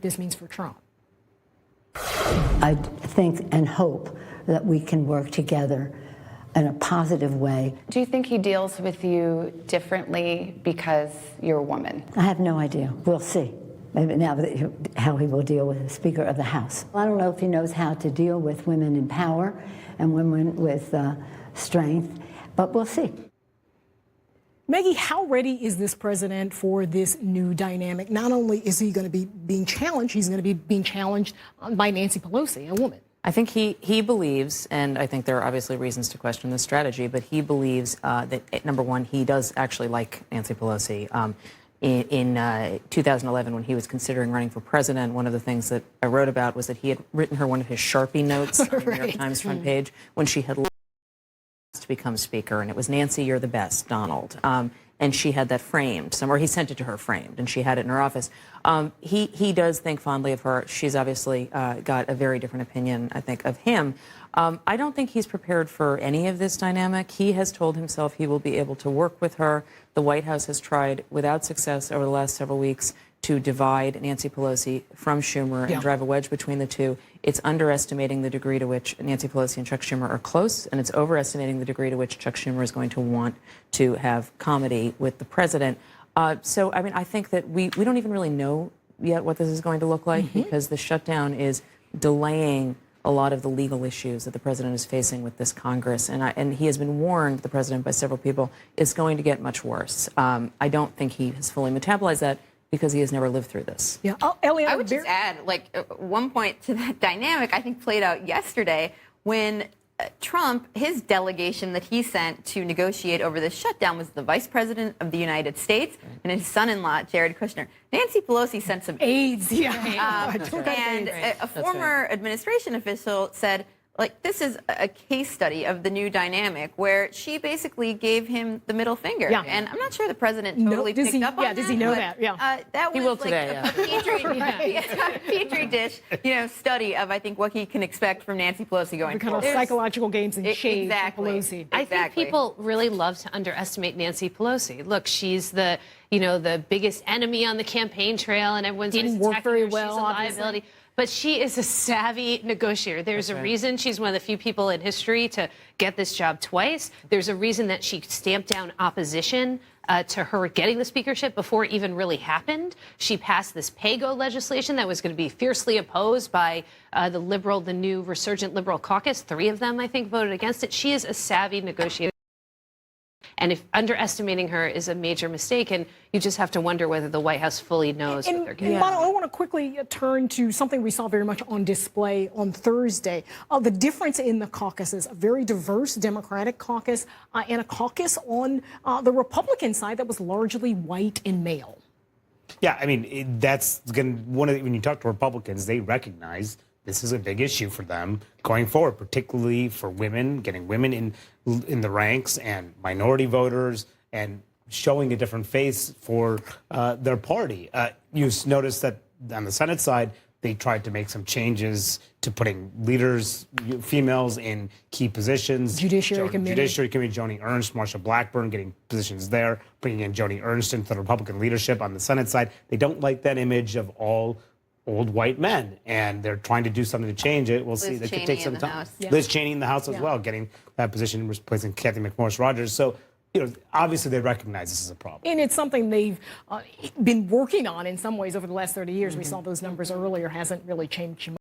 this means for Trump. I think and hope that we can work together in a positive way. Do you think he deals with you differently because you're a woman? I have no idea. We'll see. Maybe now how he will deal with the Speaker of the House. I don't know if he knows how to deal with women in power and women with strength, but we'll see. Maggie, how ready is this president for this new dynamic? Not only is he going to be being challenged, he's going to be being challenged by Nancy Pelosi, a woman. I think he believes, and I think there are obviously reasons to question this strategy, but he believes that, number one, he does actually like Nancy Pelosi. In 2011, when he was considering running for president, one of the things that I wrote about was that he had written her one of his Sharpie notes on the New York Times front page when she had to become speaker, and it was, "Nancy, you're the best, Donald." And she had that framed somewhere. He sent it to her framed, and she had it in her office. He does think fondly of her. She's obviously got a very different opinion, I think, of him. I don't think he's prepared for any of this dynamic. He has told himself he will be able to work with her. The White House has tried without success over the last several weeks to divide Nancy Pelosi from Schumer and drive a wedge between the two. It's underestimating the degree to which Nancy Pelosi and Chuck Schumer are close, and it's overestimating the degree to which Chuck Schumer is going to want to have comedy with the president. So, I mean, I think that we don't even really know yet what this is going to look like because the shutdown is delaying a lot of the legal issues that the president is facing with this Congress. And he has been warned, the president, by several people, it's going to get much worse. I don't think he has fully metabolized that, because he has never lived through this. Yeah, Eliana, I would just add, like, one point to that dynamic, I think played out yesterday when Trump, his delegation that he sent to negotiate over this shutdown was the Vice President of the United States and his son-in-law, Jared Kushner. Nancy Pelosi sent some aides, and a former administration official said, like, this is a case study of the new dynamic where she basically gave him the middle finger. Yeah. And I'm not sure the president totally picked up on that. Does he know that? Yeah. That he was will like today, a petri dish, study of, I think, what he can expect from Nancy Pelosi going kind forward. of psychological games and shade exactly. Pelosi. I think people really love to underestimate Nancy Pelosi. Look, she's the biggest enemy on the campaign trail, and everyone's didn't work very well. She's a liability. But she is a savvy negotiator. There's a reason she's one of the few people in history to get this job twice. There's a reason that she stamped down opposition to her getting the speakership before it even really happened. She passed this pay-go legislation that was going to be fiercely opposed by the new resurgent liberal caucus. 3 of them, I think, voted against it. She is a savvy negotiator. And if underestimating her is a major mistake, and you just have to wonder whether the White House fully knows what they're getting. Mono, I want to quickly turn to something we saw very much on display on Thursday. The difference in the caucuses, a very diverse Democratic caucus and a caucus on the Republican side that was largely white and male. Yeah, I mean, that's when you talk to Republicans, they recognize this is a big issue for them going forward, particularly for women, getting women in the ranks and minority voters and showing a different face for their party. You notice that on the Senate side, they tried to make some changes to putting leaders, females, in key positions. Judiciary Committee, Joni Ernst, Marsha Blackburn getting positions there, bringing in Joni Ernst into the Republican leadership on the Senate side. They don't like that image of all old white men, and they're trying to do something to change it. We'll see. That could take some time. Liz Cheney in the House as well, getting that position, replacing Kathy McMorris Rodgers. So, obviously they recognize this is a problem. And it's something they've been working on in some ways over the last 30 years. We saw those numbers earlier. Hasn't really changed much.